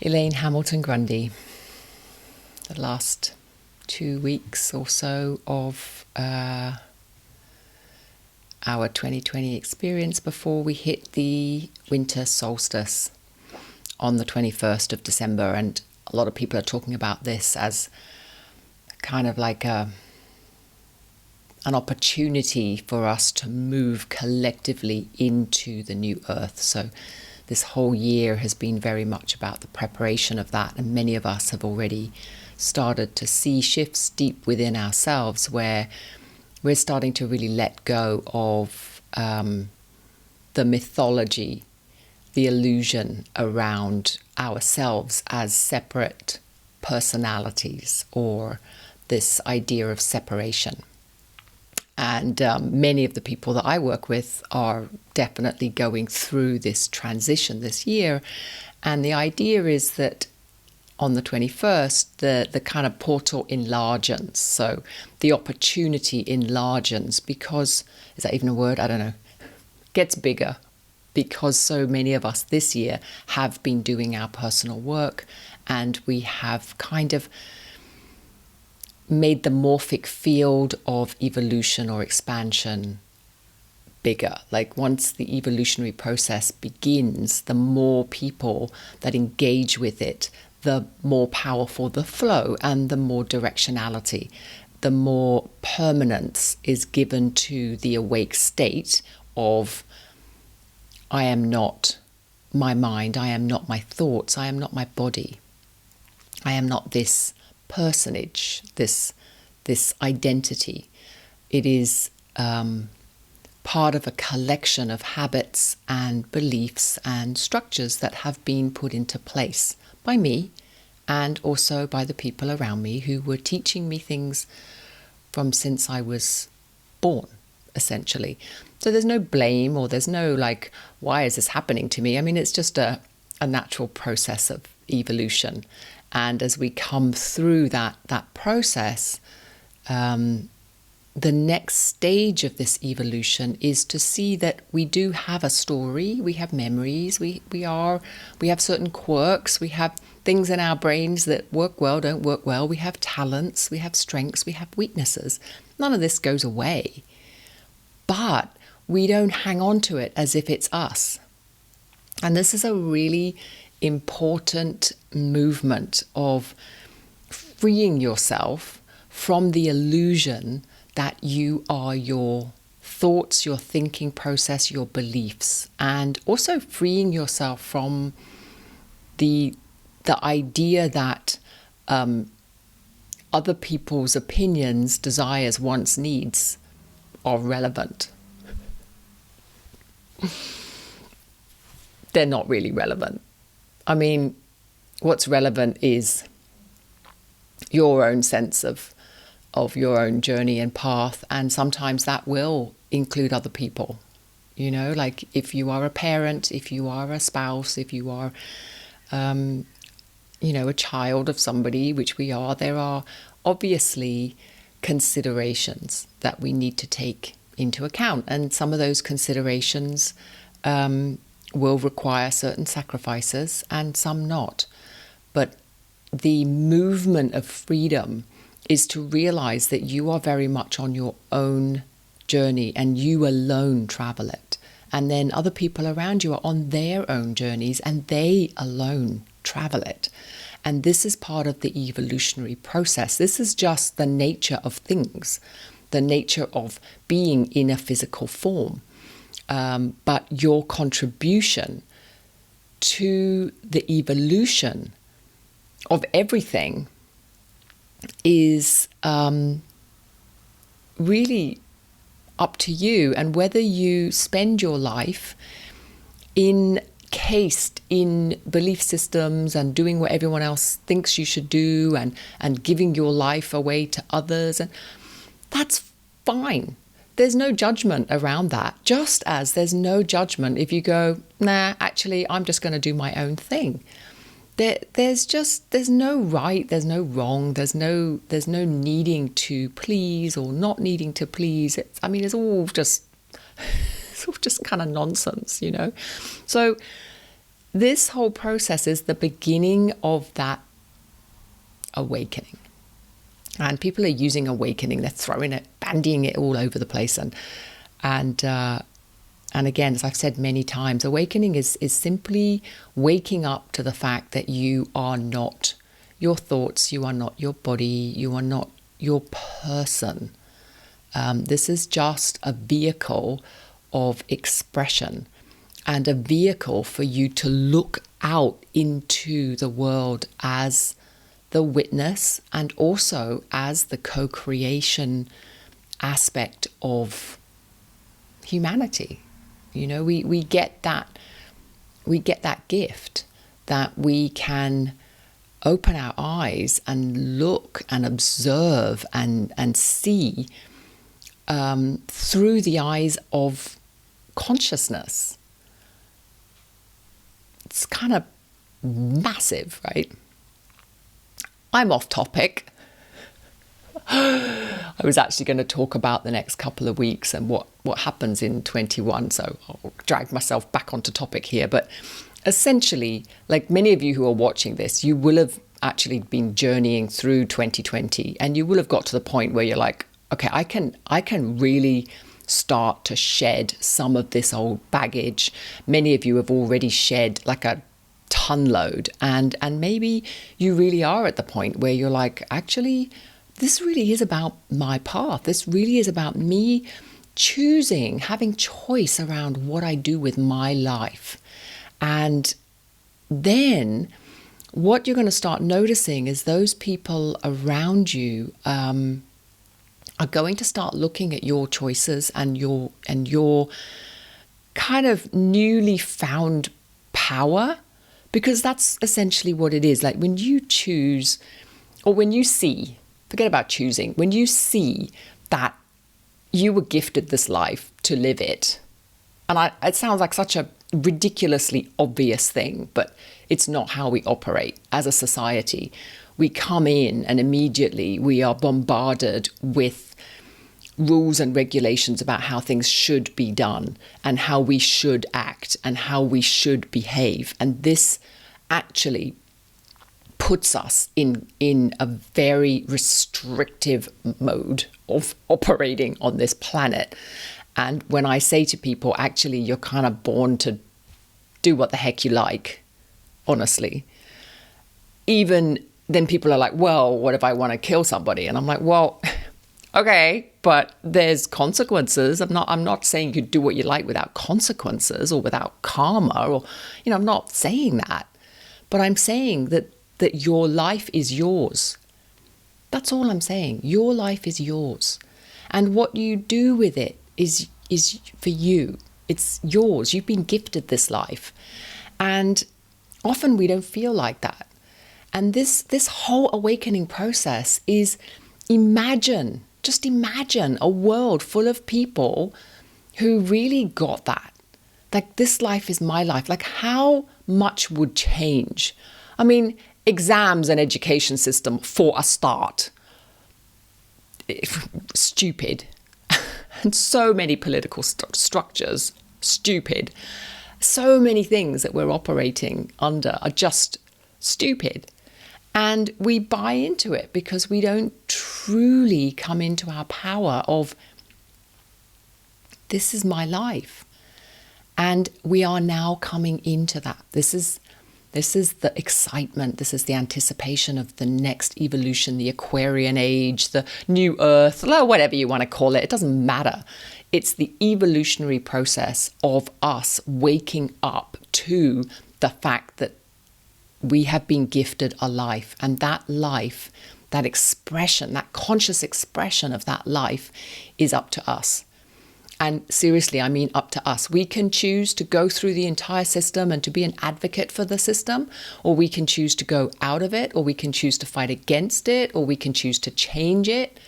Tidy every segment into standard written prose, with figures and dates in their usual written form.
Elaine Hamilton Grundy. The last 2 weeks or so of our 2020 experience before we hit the Winter Solstice on the 21st of December. And a lot of people are talking about this as kind of like an opportunity for us to move collectively into the new earth. So this whole year has been very much about the preparation of that, and many of us have already started to see shifts deep within ourselves where we're starting to really let go of the mythology, the illusion around ourselves as separate personalities, or this idea of separation. And many of the people that I work with are definitely going through this transition this year. And the idea is that on the 21st, the kind of portal enlarges. So the opportunity enlarges because, is that even a word? I don't know. Gets bigger because so many of us this year have been doing our personal work, and we have kind of made the morphic field of evolution or expansion bigger. Like once the evolutionary process begins, the more people that engage with it, the more powerful the flow and the more directionality, the more permanence is given to the awake state of I am not my mind, I am not my thoughts, I am not my body, I am not this personage, this identity. It is part of a collection of habits and beliefs and structures that have been put into place by me and also by the people around me who were teaching me things from since I was born, essentially. So there's no blame, or there's no like, why is this happening to me? I mean, it's just a natural process of evolution. And as we come through that process, the next stage of this evolution is to see that we do have a story, we have memories, we have certain quirks, we have things in our brains that work well, don't work well, we have talents, we have strengths, we have weaknesses. None of this goes away, but we don't hang on to it as if it's us. And this is a really important movement of freeing yourself from the illusion that you are your thoughts, your thinking process, your beliefs, and also freeing yourself from the idea that other people's opinions, desires, wants, needs are relevant. They're not really relevant. I mean, what's relevant is your own sense of your own journey and path, and sometimes that will include other people. You know, like if you are a parent, if you are a spouse, if you are, a child of somebody, which we are, there are obviously considerations that we need to take into account, and some of those considerations will require certain sacrifices and some not. But the movement of freedom is to realize that you are very much on your own journey and you alone travel it. And then other people around you are on their own journeys and they alone travel it. And this is part of the evolutionary process. This is just the nature of things, the nature of being in a physical form. But your contribution to the evolution of everything is really up to you, and whether you spend your life encased in belief systems and doing what everyone else thinks you should do and giving your life away to others, and that's fine. There's no judgment around that, just as there's no judgment if you go, nah, actually, I'm just going to do my own thing. There's no right, there's no wrong, there's no needing to please or not needing to please. It's all just kind of nonsense, you know. So this whole process is the beginning of that awakening. And people are using awakening, they're throwing it, bandying it all over the place. And again, as I've said many times, awakening is simply waking up to the fact that you are not your thoughts, you are not your body, you are not your person. This is just a vehicle of expression and a vehicle for you to look out into the world as the witness and also as the co-creation aspect of humanity. You know, we get that gift that we can open our eyes and look and observe and see through the eyes of consciousness. It's kind of massive, right? I'm off topic. I was actually going to talk about the next couple of weeks and what happens in 21, so I'll drag myself back onto topic here. But essentially, like many of you who are watching this, you will have actually been journeying through 2020, and you will have got to the point where you're like, okay, I can really start to shed some of this old baggage. Many of you have already shed like a ton load, and maybe you really are at the point where you're like, actually, this really is about my path. This really is about me choosing, having choice around what I do with my life. And then what you're going to start noticing is those people around you are going to start looking at your choices and your kind of newly found power, because that's essentially what it is. Like when you choose, or when you see, forget about choosing, when you see that you were gifted this life to live it, and it sounds like such a ridiculously obvious thing, but it's not how we operate as a society. We come in and immediately we are bombarded with rules and regulations about how things should be done and how we should act and how we should behave. And this actually puts us in a very restrictive mode of operating on this planet. And when I say to people, actually, you're kind of born to do what the heck you like, honestly, even then people are like, well, what if I want to kill somebody? And I'm like, well, okay, but there's consequences. I'm not saying you do what you like without consequences or without karma, or, I'm not saying that. But I'm saying that your life is yours. That's all I'm saying. Your life is yours. And what you do with it is for you. It's yours. You've been gifted this life. And often we don't feel like that. And this whole awakening process is just imagine a world full of people who really got that. Like, this life is my life. Like, how much would change? I mean, exams and education system for a start. Stupid. And so many political structures, stupid. So many things that we're operating under are just stupid. And we buy into it because we don't truly come into our power of, this is my life. And we are now coming into that. This is the excitement. This is the anticipation of the next evolution, the Aquarian age, the new Earth, whatever you want to call it. It doesn't matter. It's the evolutionary process of us waking up to the fact that we have been gifted a life. And that life, that expression, that conscious expression of that life is up to us. And seriously, I mean up to us. We can choose to go through the entire system and to be an advocate for the system, or we can choose to go out of it, or we can choose to fight against it, or we can choose to change it.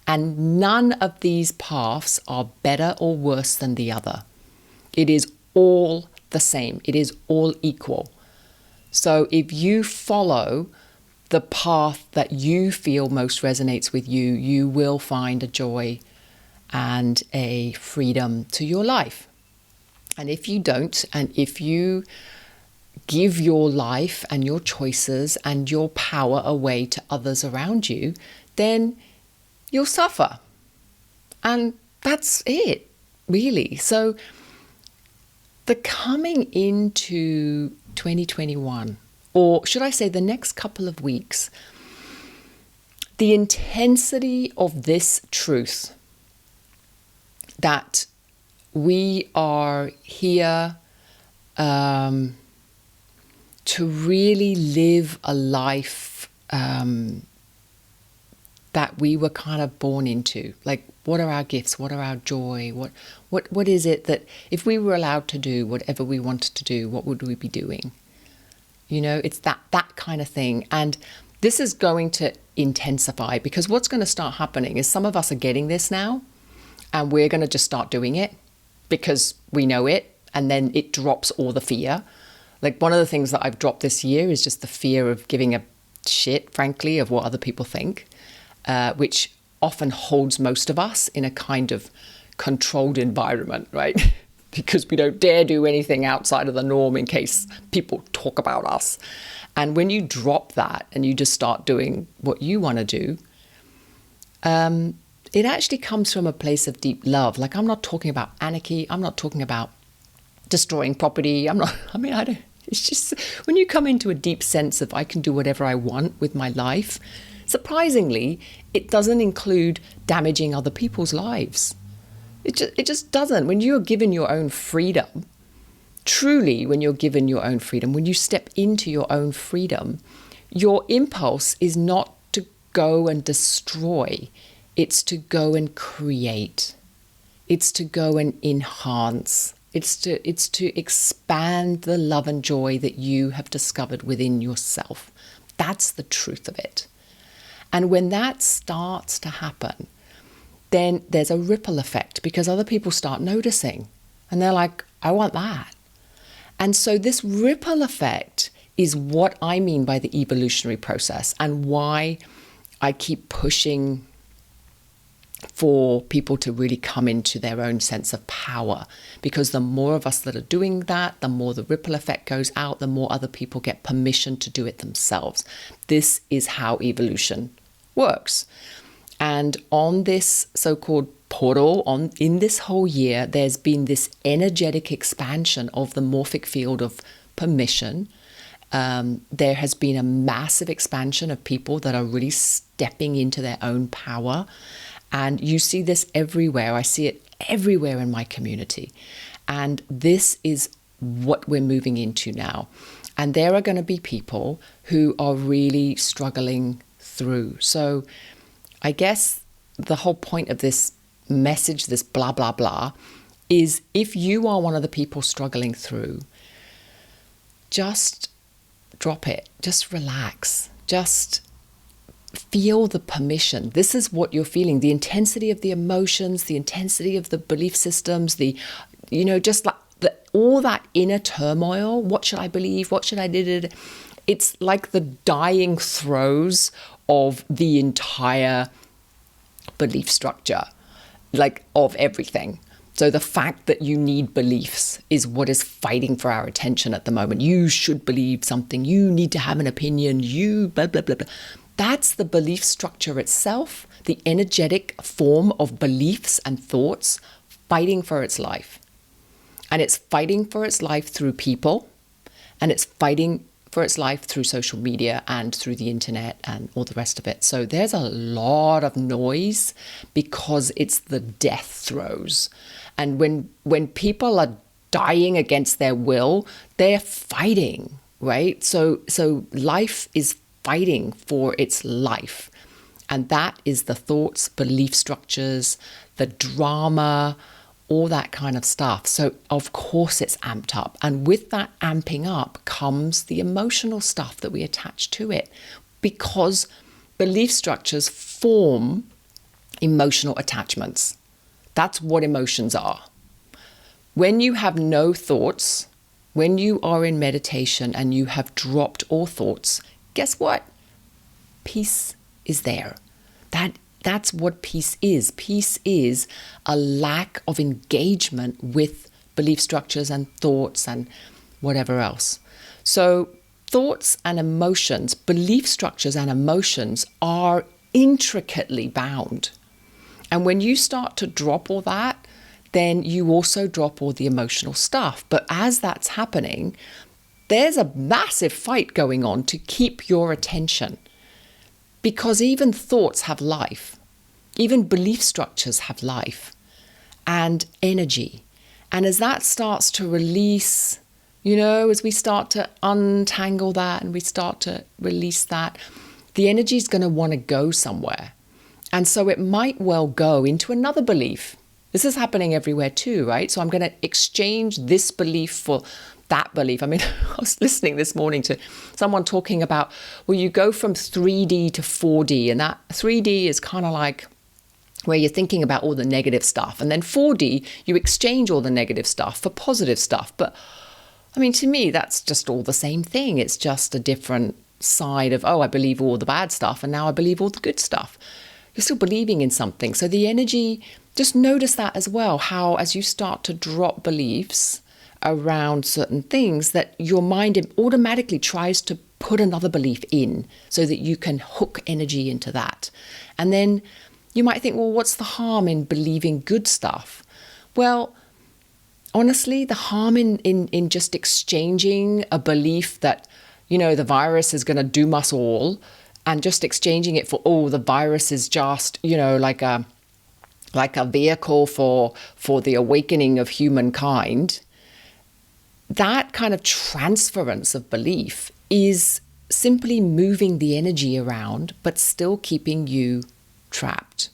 And none of these paths are better or worse than the other. It is all the same. It is all equal. So if you follow the path that you feel most resonates with you, you will find a joy and a freedom to your life. And if you don't, and if you give your life and your choices and your power away to others around you, then you'll suffer. And that's it, really. So the coming into 2021, or should I say the next couple of weeks, the intensity of this truth that we are here to really live a life that we were kind of born into. Like, what are our gifts? What are our joy? What is it that if we were allowed to do whatever we wanted to do, what would we be doing? You know, it's that kind of thing. And this is going to intensify, because what's going to start happening is some of us are getting this now, and we're going to just start doing it because we know it, and then it drops all the fear. Like, one of the things that I've dropped this year is just the fear of giving a shit, frankly, of what other people think, which often holds most of us in a kind of controlled environment, right? Because we don't dare do anything outside of the norm in case people talk about us. And when you drop that and you just start doing what you want to do, it actually comes from a place of deep love. Like, I'm not talking about anarchy. I'm not talking about destroying property. It's just when you come into a deep sense of I can do whatever I want with my life, surprisingly, it doesn't include damaging other people's lives. It just doesn't. When you're given your own freedom, truly, when you're given your own freedom, when you step into your own freedom, your impulse is not to go and destroy. It's to go and create. It's to go and enhance. It's to expand the love and joy that you have discovered within yourself. That's the truth of it. And when that starts to happen, then there's a ripple effect, because other people start noticing and they're like, I want that. And so this ripple effect is what I mean by the evolutionary process, and why I keep pushing for people to really come into their own sense of power. Because the more of us that are doing that, the more the ripple effect goes out, the more other people get permission to do it themselves. This is how evolution works. And on this so-called portal, in this whole year, there's been this energetic expansion of the morphic field of permission. There has been a massive expansion of people that are really stepping into their own power. And you see this everywhere. I see it everywhere in my community. And this is what we're moving into now. And there are going to be people who are really struggling through. So I guess the whole point of this message, this blah, blah, blah, is if you are one of the people struggling through, just drop it. Just relax. Just feel the permission. This is what you're feeling. The intensity of the emotions, the intensity of the belief systems, just like all that inner turmoil. What should I believe? What should I do? It's like the dying throes of the entire belief structure, like of everything. So the fact that you need beliefs is what is fighting for our attention at the moment. You should believe something. You need to have an opinion. You blah, blah, blah, blah. That's the belief structure itself, the energetic form of beliefs and thoughts fighting for its life. And it's fighting for its life through people, and it's fighting for its life through social media and through the internet and all the rest of it. So there's a lot of noise because it's the death throes. And when people are dying against their will, they're fighting, right? So life is fighting for its life. And that is the thoughts, belief structures, the drama, all that kind of stuff. So of course it's amped up. And with that amping up comes the emotional stuff that we attach to it, because belief structures form emotional attachments. That's what emotions are. When you have no thoughts, when you are in meditation and you have dropped all thoughts, guess what? Peace is there. That's what peace is. Peace is a lack of engagement with belief structures and thoughts and whatever else. So thoughts and emotions, belief structures and emotions are intricately bound. And when you start to drop all that, then you also drop all the emotional stuff. But as that's happening, there's a massive fight going on to keep your attention. Because even thoughts have life. Even belief structures have life and energy. And as that starts to release, as we start to untangle that and we start to release that, the energy is going to want to go somewhere. And so it might well go into another belief. This is happening everywhere too, right? So I'm going to exchange this belief for that belief. I mean, I was listening this morning to someone talking about, well, you go from 3D to 4D, and that 3D is kind of like where you're thinking about all the negative stuff. And then 4D, you exchange all the negative stuff for positive stuff. But I mean, to me, that's just all the same thing. It's just a different side of, I believe all the bad stuff, and now I believe all the good stuff. You're still believing in something. So the energy, just notice that as well, how as you start to drop beliefs around certain things, that your mind automatically tries to put another belief in so that you can hook energy into that. And then you might think, well, what's the harm in believing good stuff? Well, honestly, the harm in just exchanging a belief that, the virus is going to doom us all, and just exchanging it for, the virus is just, like a vehicle for the awakening of humankind. That kind of transference of belief is simply moving the energy around, but still keeping you trapped.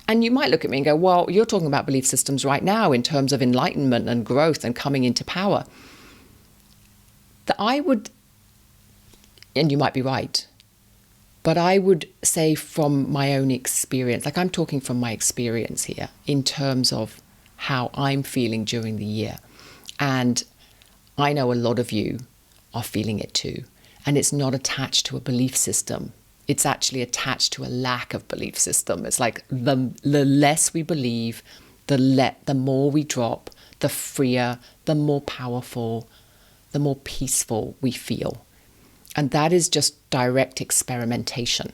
And you might look at me and go, well, you're talking about belief systems right now in terms of enlightenment and growth and coming into power. That I would, and you might be right, but I would say from my own experience, like I'm talking from my experience here in terms of how I'm feeling during the year. And I know a lot of you are feeling it too. And it's not attached to a belief system. It's actually attached to a lack of belief system. It's like the less we believe, the more we drop, the freer, the more powerful, the more peaceful we feel. And that is just direct experimentation.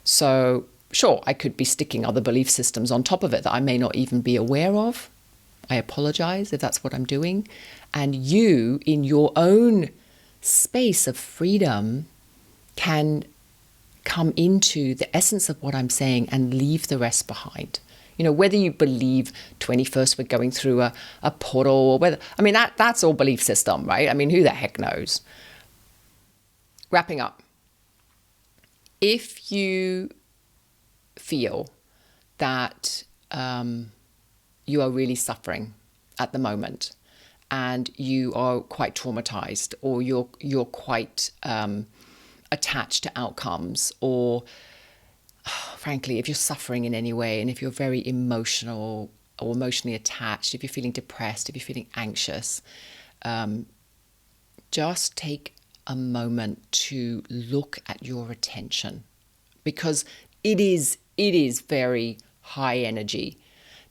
So sure, I could be sticking other belief systems on top of it that I may not even be aware of. I apologize if that's what I'm doing. And you, in your own space of freedom, can come into the essence of what I'm saying and leave the rest behind. Whether you believe 21st we're going through a portal, or whether, that's all belief system, right? Who the heck knows? Wrapping up. If you feel that you are really suffering at the moment, and you are quite traumatized, or you're quite attached to outcomes, or frankly, if you're suffering in any way, and if you're very emotional or emotionally attached, if you're feeling depressed, if you're feeling anxious, just take a moment to look at your attention, because it is very high energy.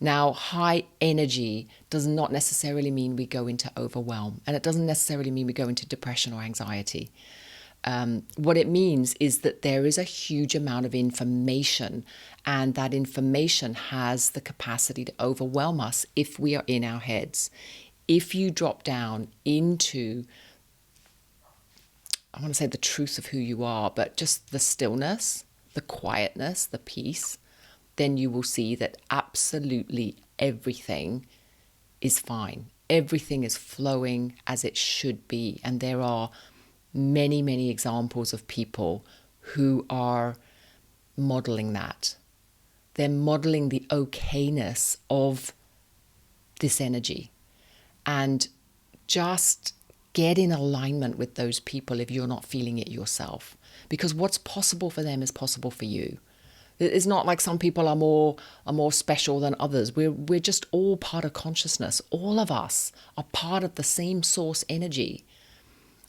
Now, high energy does not necessarily mean we go into overwhelm, and it doesn't necessarily mean we go into depression or anxiety. What it means is that there is a huge amount of information, and that information has the capacity to overwhelm us if we are in our heads. If you drop down into, I want to say the truth of who you are, but just the stillness, the quietness, the peace, then you will see that absolutely everything is fine. Everything is flowing as it should be. And there are many, many examples of people who are modeling that. They're modeling the okayness of this energy. And just get in alignment with those people if you're not feeling it yourself. Because what's possible for them is possible for you. It's not like some people are more special than others. We're just all part of consciousness. All of us are part of the same source energy.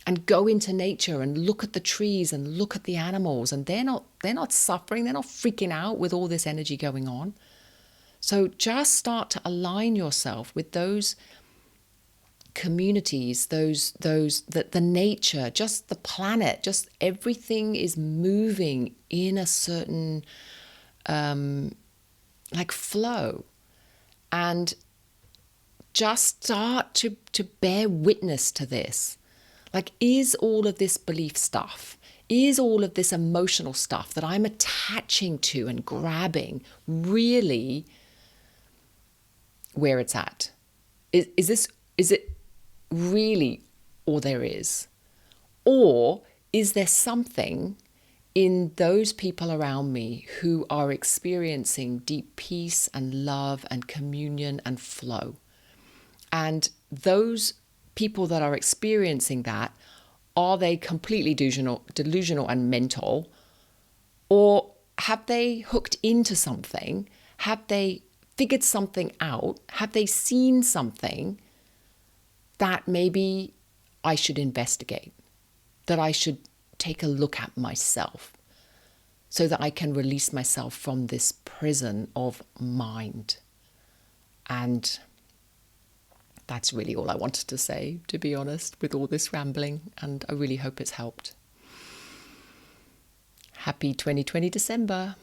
And go into nature and look at the trees and look at the animals, and they're not suffering, they're not freaking out with all this energy going on. So just start to align yourself with those communities, that the nature, just the planet, just everything is moving in a certain like flow. And just start to bear witness to this. Like, is all of this belief stuff, is all of this emotional stuff that I'm attaching to and grabbing really where it's at? Is it really all there is? Or is there something in those people around me who are experiencing deep peace and love and communion and flow? And those people that are experiencing that, are they completely delusional and mental? Or have they hooked into something? Have they figured something out? Have they seen something that maybe I should investigate, that I should take a look at myself, so that I can release myself from this prison of mind? And that's really all I wanted to say, to be honest, with all this rambling, and I really hope it's helped. Happy 2020 December.